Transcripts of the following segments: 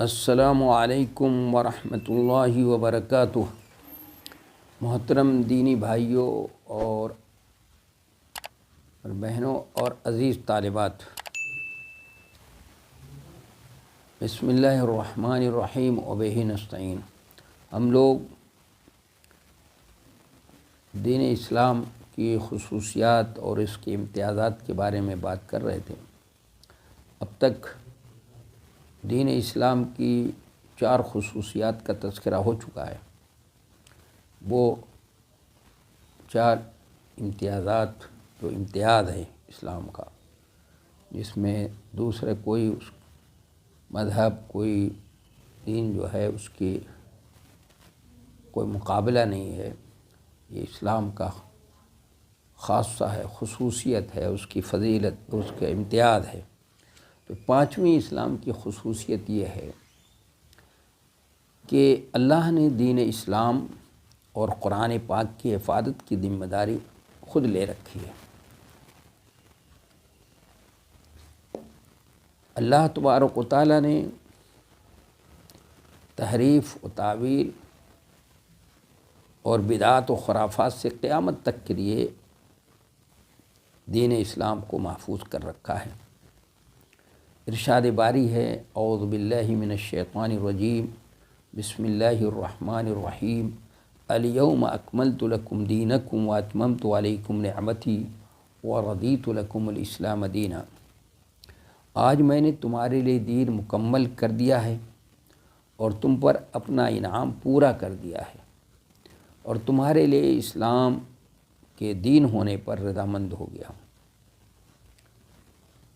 السلام علیکم ورحمۃ اللہ وبرکاتہ۔ محترم دینی بھائیوں اور بہنوں اور عزیز طالبات، بسم اللہ الرحمن الرحیم وبہ نستعین۔ ہم لوگ دین اسلام کی خصوصیات اور اس کے امتیازات کے بارے میں بات کر رہے تھے۔ اب تک دین اسلام کی 4 خصوصیات کا تذکرہ ہو چکا ہے۔ وہ 4 امتیازات جو امتیاز ہے اسلام کا، جس میں دوسرے کوئی مذہب کوئی دین جو ہے اس کی کوئی مقابلہ نہیں ہے۔ یہ اسلام کا خاصہ ہے، خصوصیت ہے، اس کی فضیلت، اس کا امتیاز ہے۔ تو 5ویں اسلام کی خصوصیت یہ ہے کہ اللہ نے دین اسلام اور قرآن پاک کی حفاظت کی ذمہ داری خود لے رکھی ہے۔ اللہ تبارک و تعالیٰ نے تحریف و تعویل اور بدعات و خرافات سے قیامت تک کے لیے دین اسلام کو محفوظ کر رکھا ہے۔ ارشاد باری ہے، اعوذ باللہ من الشیطان الرجیم، بسم اللہ الرحمن الرحیم، الیوم اکملت لکم دینکم واتممت علیکم نعمتی ورضیت لکم الاسلام دینا۔ آج میں نے تمہارے لیے دین مکمل کر دیا ہے اور تم پر اپنا انعام پورا کر دیا ہے، اور تمہارے لیے اسلام کے دین ہونے پر رضامند ہو گیا۔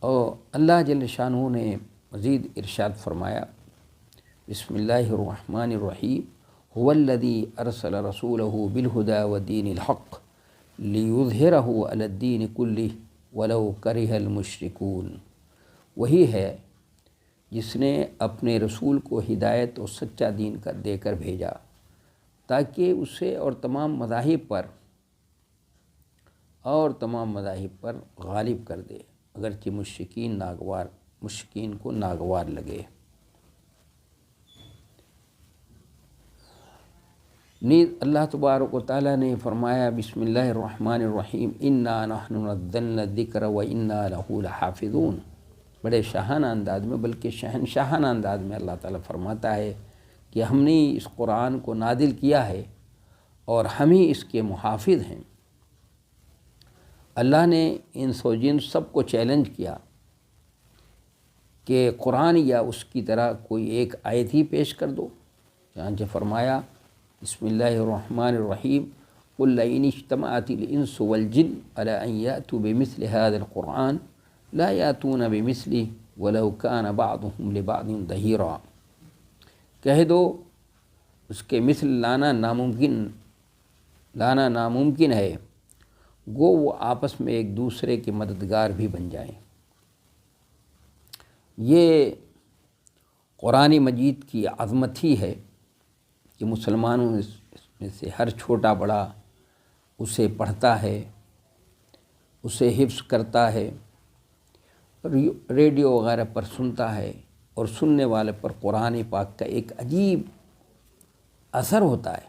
اور اللہ جل شانہ نے مزید ارشاد فرمایا، بسم اللہ الرحمن الرحیم، هو الذی ارسل رسولہ بالہدی ودین الحق لیظہرہ علی الدین کلہ ولو کرہ المشرکون۔ وہی ہے جس نے اپنے رسول کو ہدایت اور سچا دین دے کر بھیجا تاکہ اسے اور تمام مذاہب پر غالب کر دے، اگرچہ مشرکین کو ناگوار لگے۔ نیز اللہ تبارک و تعالیٰ نے فرمایا، بسم اللہ الرحمن الرحیم، انا نحن نزلنا الذکر وانا لہ لحافظون۔ بڑے شاہانہ انداز میں، بلکہ شہنشاہانہ انداز میں اللہ تعالیٰ فرماتا ہے کہ ہم نے اس قرآن کو نازل کیا ہے اور ہم ہی اس کے محافظ ہیں۔ اللہ نے انس و جن سب کو چیلنج کیا کہ قرآن یا اس کی طرح کوئی ایک آیت ہی پیش کر دو، چنانچہ فرمایا، بسم اللہ الرحمن الرحیم، قل لئن اجتمعت الانس والجن علی ان یأتوا بمثل هذا القرآن لا یأتون بمثلہ ولو کان بعضهم لبعض ظہیرا۔ کہہ دو اس کے مثل لانا ناممکن ہے، گو وہ آپس میں ایک دوسرے کے مددگار بھی بن جائیں۔ یہ قرآن مجید کی عظمت ہی ہے کہ مسلمانوں میں سے ہر چھوٹا بڑا اسے پڑھتا ہے، اسے حفظ کرتا ہے، ریڈیو وغیرہ پر سنتا ہے، اور سننے والے پر قرآن پاک کا ایک عجیب اثر ہوتا ہے،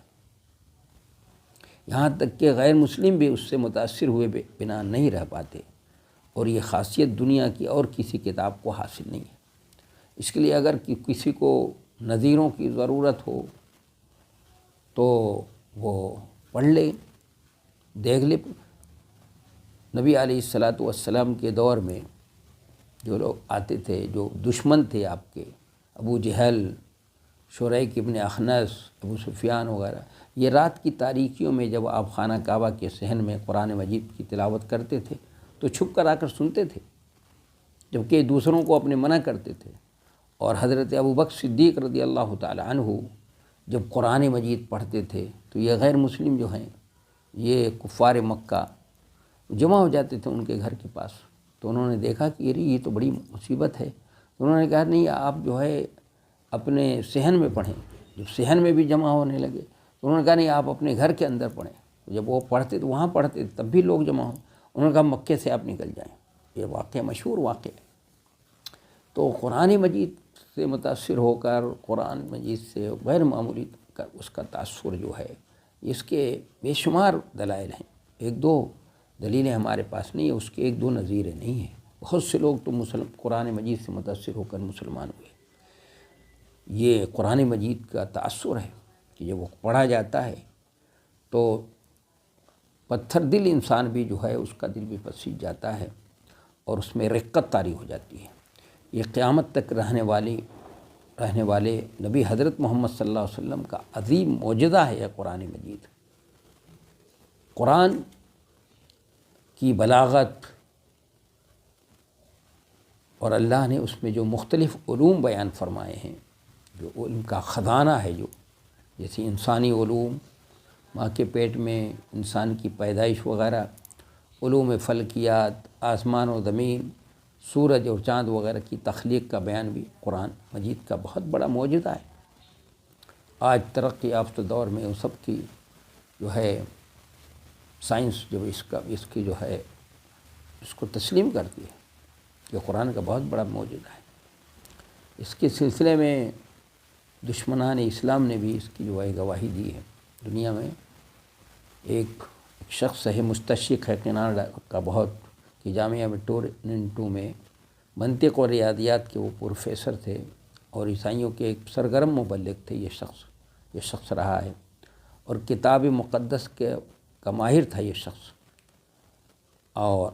یہاں تک کہ غیر مسلم بھی اس سے متاثر ہوئے بنا نہیں رہ پاتے، اور یہ خاصیت دنیا کی اور کسی کتاب کو حاصل نہیں ہے۔ اس کے لیے اگر کسی کو نظیروں کی ضرورت ہو تو وہ پڑھ لے، دیکھ لے۔ نبی علیہ السلام کے دور میں جو لوگ آتے تھے، جو دشمن تھے آپ کے، ابو جہل، شریک ابن اخنس، ابو سفیان وغیرہ، یہ رات کی تاریکیوں میں جب آپ خانہ کعبہ کے صحن میں قرآن مجید کی تلاوت کرتے تھے تو چھپ کر آ کر سنتے تھے، جبکہ دوسروں کو اپنے منع کرتے تھے۔ اور حضرت ابوبکر صدیق رضی اللہ تعالی عنہ جب قرآن مجید پڑھتے تھے تو یہ غیر مسلم جو ہیں، یہ کفار مکہ جمع ہو جاتے تھے ان کے گھر کے پاس، تو انہوں نے دیکھا کہ یہ تو بڑی مصیبت ہے، تو انہوں نے کہا نہیں، آپ جو ہے اپنے صحن میں پڑھیں۔ جب صحن میں بھی جمع ہونے لگے تو انہوں نے کہا نہیں، آپ اپنے گھر کے اندر پڑھیں۔ جب وہ پڑھتے تو وہاں پڑھتے تب بھی لوگ جمع ہوں، انہوں نے کہا مکے سے آپ نکل جائیں۔ یہ واقعہ مشہور واقعہ ہے۔ تو قرآن مجید سے متاثر ہو کر قرآن مجید سے غیر معمولی اس کا تاثر جو ہے، اس کے بے شمار دلائل ہیں۔ ایک دو دلیلیں ہمارے پاس نہیں ہیں، اس کے ایک دو نظیریں نہیں ہیں۔ بہت سے لوگ تو قرآن مجید سے متاثر ہو کر مسلمان ہوئے۔ یہ قرآن مجید کا تاثر ہے کہ جب وہ پڑھا جاتا ہے تو پتھر دل انسان بھی جو ہے اس کا دل بھی پسیج جاتا ہے اور اس میں رقت طاری ہو جاتی ہے۔ یہ قیامت تک رہنے والے نبی حضرت محمد صلی اللہ علیہ وسلم کا عظیم معجزہ ہے یہ قرآن مجید۔ قرآن کی بلاغت اور اللہ نے اس میں جو مختلف علوم بیان فرمائے ہیں، جو علم کا خزانہ ہے، جو جیسے انسانی علوم، ماں کے پیٹ میں انسان کی پیدائش وغیرہ، علوم فلکیات، آسمان و زمین، سورج اور چاند وغیرہ کی تخلیق کا بیان بھی قرآن مجید کا بہت بڑا معجزہ ہے۔ آج ترقی یافتہ دور میں وہ سب کی جو ہے سائنس جو اس کی جو ہے اس کو تسلیم کرتی ہے کہ قرآن کا بہت بڑا معجزہ ہے۔ اس کے سلسلے میں دشمنان اسلام نے بھی اس کی جو ہے گواہی دی ہے۔ دنیا میں ایک شخص ہے، مستشرق ہے کینیڈا کا، بہت کہ جامعہ ٹورنٹو میں منطق اور ریاضیات کے وہ پروفیسر تھے اور عیسائیوں کے ایک سرگرم مبلغ تھے۔ یہ شخص رہا ہے اور کتاب مقدس کا ماہر تھا یہ شخص، اور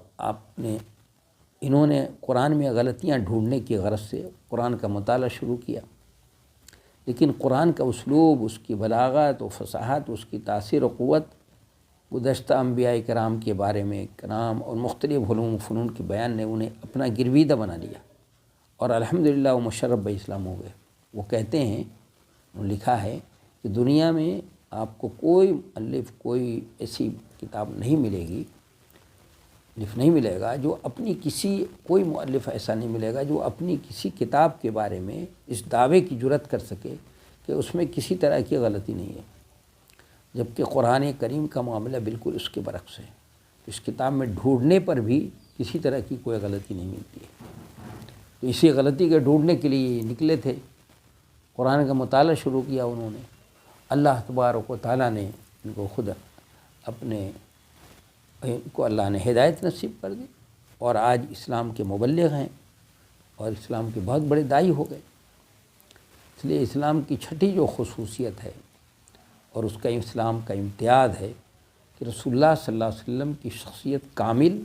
انہوں نے قرآن میں غلطیاں ڈھونڈنے کی غرض سے قرآن کا مطالعہ شروع کیا، لیکن قرآن کا اسلوب، اس کی بلاغت و فصاحت، اس کی تاثیر و قوت گزشتہ انبیاء کرام کے بارے میں کرام اور مختلف علوم و فنون کے بیان نے انہیں اپنا گرویدہ بنا لیا اور الحمدللہ وہ مشرف اسلام ہو گئے۔ وہ کہتے ہیں، انہوں نے لکھا ہے کہ دنیا میں آپ کو کوئی مؤلف، کوئی ایسی کتاب نہیں ملے گی، نہیں ملے گا جو کوئی مؤلف ایسا نہیں ملے گا جو اپنی کسی کتاب کے بارے میں اس دعوے کی جرات کر سکے کہ اس میں کسی طرح کی غلطی نہیں ہے، جبکہ قرآن کریم کا معاملہ بالکل اس کے برعکس ہے۔ اس کتاب میں ڈھونڈنے پر بھی کسی طرح کی کوئی غلطی نہیں ملتی ہے۔ تو اسی غلطی کے ڈھونڈنے کے لیے نکلے تھے، قرآن کا مطالعہ شروع کیا انہوں نے۔ اللہ تبارک و تعالیٰ نے ان کو خود اللہ نے ہدایت نصیب کر دی اور آج اسلام کے مبلغ ہیں اور اسلام کے بہت بڑے داعی ہو گئے۔ اس لیے اسلام کی چھٹی جو خصوصیت ہے اور اس کا اسلام کا امتیاز ہے کہ رسول اللہ صلی اللہ علیہ وسلم کی شخصیت کامل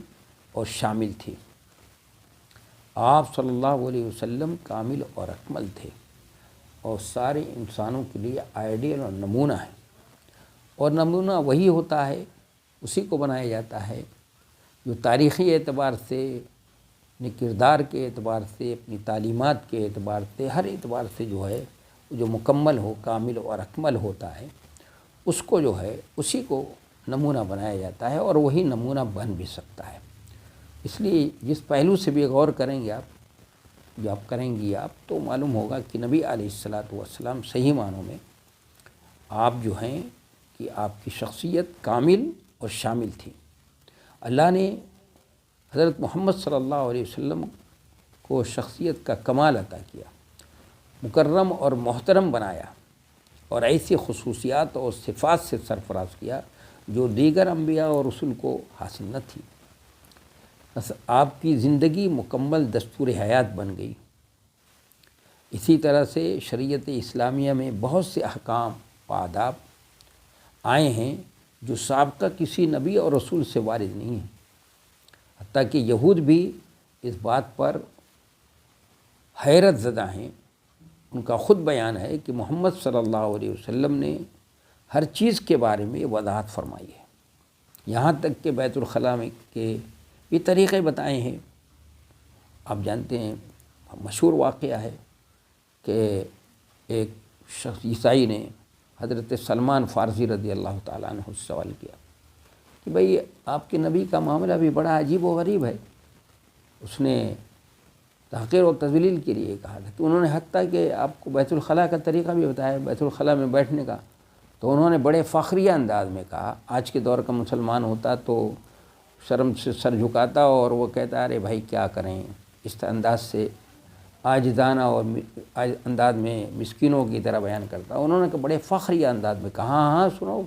اور شامل تھی۔ آپ صلی اللہ علیہ وسلم کامل اور اکمل تھے اور سارے انسانوں کے لیے آئیڈیل اور نمونہ ہے، اور نمونہ وہی ہوتا ہے، اسی کو بنایا جاتا ہے جو تاریخی اعتبار سے، اپنے کردار کے اعتبار سے، اپنی تعلیمات کے اعتبار سے، ہر اعتبار سے جو ہے جو مکمل ہو، کامل اور اکمل ہوتا ہے، اس کو جو ہے اسی کو نمونہ بنایا جاتا ہے اور وہی نمونہ بن بھی سکتا ہے۔ اس لیے جس پہلو سے بھی غور کریں گے آپ کریں گی تو معلوم ہوگا کہ نبی علیہ الصلاۃ والسلام صحیح معنوں میں آپ جو ہیں کہ آپ کی شخصیت کامل اور شامل تھی۔ اللہ نے حضرت محمد صلی اللہ علیہ وسلم کو شخصیت کا کمال عطا کیا، مکرم اور محترم بنایا اور ایسی خصوصیات اور صفات سے سرفراز کیا جو دیگر انبیاء اور رسول کو حاصل نہ تھی۔ بس آپ کی زندگی مکمل دستور حیات بن گئی۔ اسی طرح سے شریعت اسلامیہ میں بہت سے احکام و آداب آئے ہیں جو سابقہ کسی نبی اور رسول سے وارد نہیں ہیں، حتیٰ کہ یہود بھی اس بات پر حیرت زدہ ہیں۔ ان کا خود بیان ہے کہ محمد صلی اللہ علیہ وسلم نے ہر چیز کے بارے میں وضاحت فرمائی ہے، یہاں تک کہ بیت الخلاء میں کے بھی طریقے بتائے ہیں۔ آپ جانتے ہیں، مشہور واقعہ ہے کہ ایک شخص عیسائی نے حضرت سلمان فارسی رضی اللہ تعالیٰ عنہ سے سوال کیا کہ بھئی آپ کے نبی کا معاملہ بھی بڑا عجیب و غریب ہے۔ اس نے تحقیر و تذلیل کے لیے کہا تھا کہ انہوں نے حتیٰ کہ آپ کو بیت الخلاء کا طریقہ بھی بتایا، بیت الخلاء میں بیٹھنے کا، تو انہوں نے بڑے فخریہ انداز میں کہا۔ آج کے دور کا مسلمان ہوتا تو شرم سے سر جھکاتا اور وہ کہتا ارے بھائی کیا کریں، اس انداز سے عاجزانہ اور انداز میں مسکینوں کی طرح بیان کرتا. انہوں نے کہ بڑے فخریہ انداز میں کہا ہاں سنو،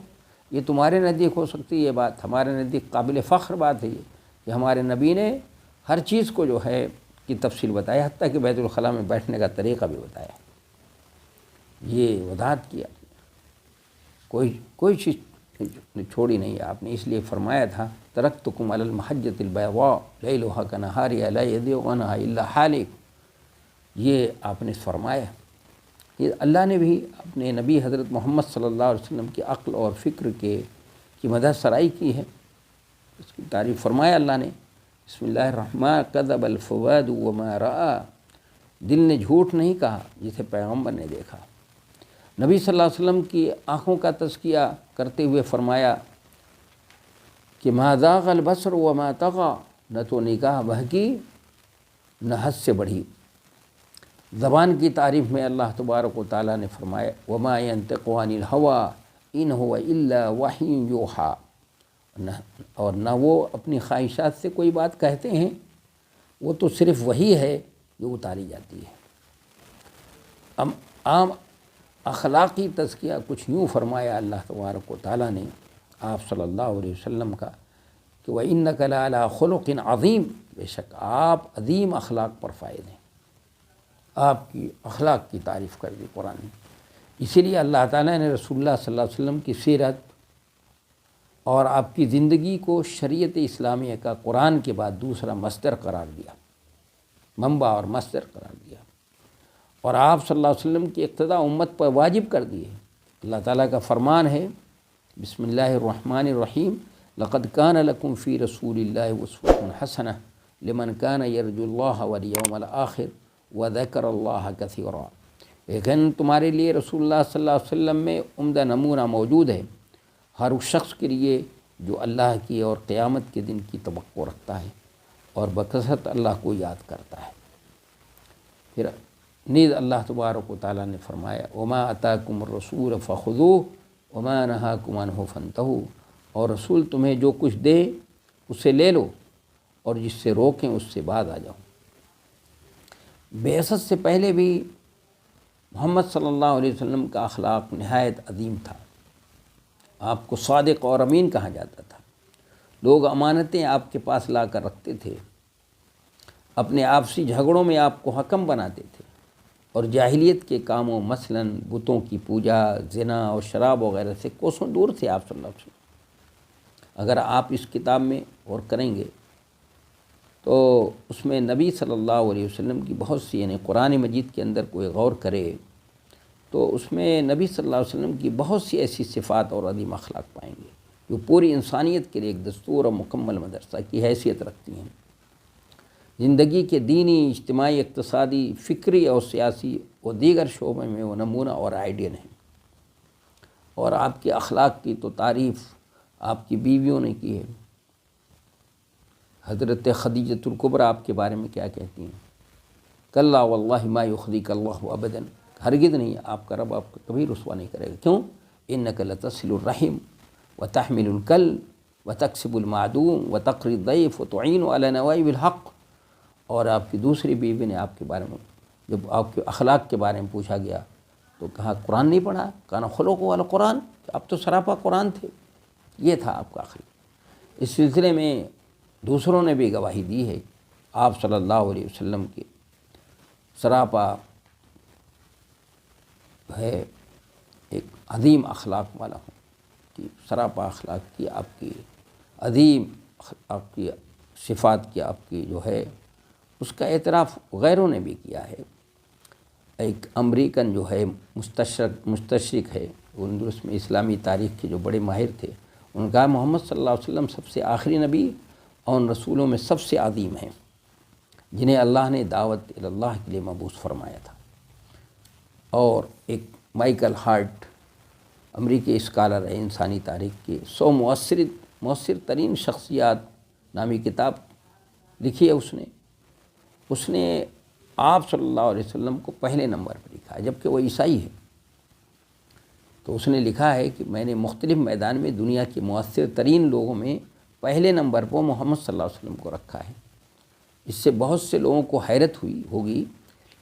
یہ تمہارے نزدیک ہو سکتی ہے یہ بات، ہمارے نزدیک قابل فخر بات ہے یہ کہ ہمارے نبی نے ہر چیز کو جو ہے کی تفصیل بتایا، حتیٰ کہ بیت الخلاء میں بیٹھنے کا طریقہ بھی بتایا. یہ وضاحت کیا، کوئی چیز چھوڑی نہیں آپ نے. اس لیے فرمایا تھا ترکتکم علی المحجۃ البیضاء لیلھا کنہارھا لا یزیغ عنھا الا حالک. یہ آپ نے فرمایا. یہ اللہ نے بھی اپنے نبی حضرت محمد صلی اللہ علیہ وسلم کی عقل اور فکر کی مدح سرائی کی ہے، اس کی تعریف فرمایا اللہ نے. بسم اللہ الرحمن کذب الفؤاد وما رأى. دل نے جھوٹ نہیں کہا جسے پیغمبر نے دیکھا. نبی صلی اللہ علیہ وسلم کی آنکھوں کا تزکیہ کرتے ہوئے فرمایا کہ ما زاغ البصر وما طغى. نہ تو نگاہ بہکی نہ حد سے بڑھی. زبان کی تعریف میں اللہ تبارک و تعالیٰ نے فرمایا وما ينطق عن الهوى ان هو الا وحی یوحی. اور نہ وہ اپنی خواہشات سے کوئی بات کہتے ہیں، وہ تو صرف وحی ہے جو اتاری جاتی ہے. عام اخلاقی تزکیہ کچھ یوں فرمایا اللہ تبارک و تعالیٰ نے آپ صلی اللہ علیہ وسلم کا کہ وَإِنَّكَ لَعَلَىٰ خُلُقٍ عَظِيمٍ. بے شک آپ عظیم اخلاق پر فائز ہیں. آپ کی اخلاق کی تعریف کر دی قرآن نے. اسی لیے اللہ تعالیٰ نے رسول اللہ صلی اللہ علیہ وسلم کی سیرت اور آپ کی زندگی کو شریعت اسلامیہ کا قرآن کے بعد دوسرا مصدر قرار دیا، منبع اور مصدر قرار دیا. اور آپ صلی اللہ علیہ وسلم کی اقتداء امت پر واجب کر دی ہے. اللہ تعالیٰ کا فرمان ہے بسم اللہ الرحمن الرحیم لقد کان لکم فی رسول اللہ اسوۃ حسنہ لمن کان یرجو اللہ والیوم الآخر وذکر اللہ کثیرا. لیکن تمہارے لیے رسول اللہ صلی اللہ علیہ وسلم میں عمدہ نمونہ موجود ہے ہر اس شخص کے لیے جو اللہ کی اور قیامت کے دن کی توقع رکھتا ہے اور بکثرت اللہ کو یاد کرتا ہے. پھر نیز اللہ تبارک و تعالیٰ نے فرمایا وما اتاکم الرسول فخذوہ وما نہاکم عنہ فانتہوا. اور رسول تمہیں جو کچھ دے اسے لے لو اور جس سے روکیں اس سے باز آ جاؤ. بعثت سے پہلے بھی محمد صلی اللہ علیہ وسلم کا اخلاق نہایت عظیم تھا. آپ کو صادق اور امین کہا جاتا تھا. لوگ امانتیں آپ کے پاس لا کر رکھتے تھے، اپنے آپسی جھگڑوں میں آپ کو حکم بناتے تھے، اور جاہلیت کے کاموں مثلاً بتوں کی پوجا، زنا اور شراب وغیرہ سے کوسوں دور تھے آپ صلی اللہ علیہ وسلم. اگر آپ اس کتاب میں غور کریں گے تو اس میں نبی صلی اللہ علیہ وسلم کی بہت سی، یعنی قرآن مجید کے اندر کوئی غور کرے تو اس میں نبی صلی اللہ علیہ وسلم کی بہت سی ایسی صفات اور عظیم اخلاق پائیں گے جو پوری انسانیت کے لیے ایک دستور اور مکمل مدرسہ کی حیثیت رکھتی ہیں. زندگی کے دینی، اجتماعی، اقتصادی، فکری اور سیاسی اور دیگر شعبے میں وہ نمونہ اور آئیڈیل ہیں. اور آپ کے اخلاق کی تو تعریف آپ کی بیویوں نے کی ہے. حضرت خدیجۃ الکبریٰ آپ کے بارے میں کیا کہتی ہیں؟ کلا واللہ ما یخزیک اللہ ابدا. ہرگز نہیں، آپ کا رب آپ کو کبھی رسوا نہیں کرے گا. کیوں؟ انک لتصل الرحم وتحمل الکل وتکسب المعدوم وتقری الضیف وتعین علی نوائب الحق. اور آپ کی دوسری بیوی نے آپ کے بارے میں جب آپ کے اخلاق کے بارے میں پوچھا گیا تو کہا قرآن نہیں پڑھا؟ کان خلق والا قرآن. اب تو سراپا قرآن تھے. یہ تھا آپ کا اخلاق. اس سلسلے میں دوسروں نے بھی گواہی دی ہے آپ صلی اللہ علیہ وسلم کے سراپا ہے ایک عظیم اخلاق والا ہوں کہ سراپا اخلاق کی آپ کی عظیم آپ کی صفات کی آپ کی جو ہے اس کا اعتراف غیروں نے بھی کیا ہے. ایک امریکن جو ہے مستشرق ہے، اندلس میں اسلامی تاریخ کے جو بڑے ماہر تھے، ان کا محمد صلی اللہ علیہ وسلم سب سے آخری نبی اور رسولوں میں سب سے عظیم ہیں جنہیں اللہ نے دعوت اللہ کے لیے مبعوث فرمایا تھا. اور ایک مائیکل ہارٹ امریکی اسکالر ہے انسانی تاریخ کے، 100 مؤثر ترین شخصیات نامی کتاب لکھی ہے اس نے آپ صلی اللہ علیہ وسلم کو پہلے نمبر پر لکھا ہے جبکہ وہ عیسائی ہے. تو اس نے لکھا ہے کہ میں نے مختلف میدان میں دنیا کے مؤثر ترین لوگوں میں پہلے نمبر پر محمد صلی اللہ علیہ وسلم کو رکھا ہے. اس سے بہت سے لوگوں کو حیرت ہوئی ہوگی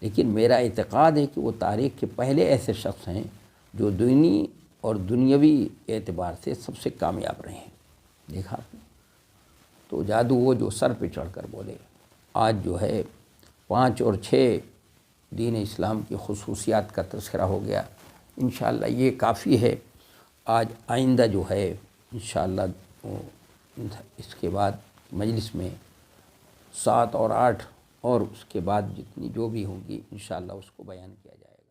لیکن میرا اعتقاد ہے کہ وہ تاریخ کے پہلے ایسے شخص ہیں جو دینی اور دنیاوی اعتبار سے سب سے کامیاب رہے ہیں۔ دیکھا آپ نے، تو جادو وہ جو سر پہ چڑھ کر بولے، آج جو ہے 5 اور 6 دین اسلام کی خصوصیات کا تذکرہ ہو گیا۔ انشاءاللہ یہ کافی ہے۔ آج آئندہ جو ہے انشاءاللہ اس کے بعد مجلس میں 7 اور 8 اور اس کے بعد جتنی جو بھی ہوں گی انشاءاللہ اس کو بیان کیا جائے گا۔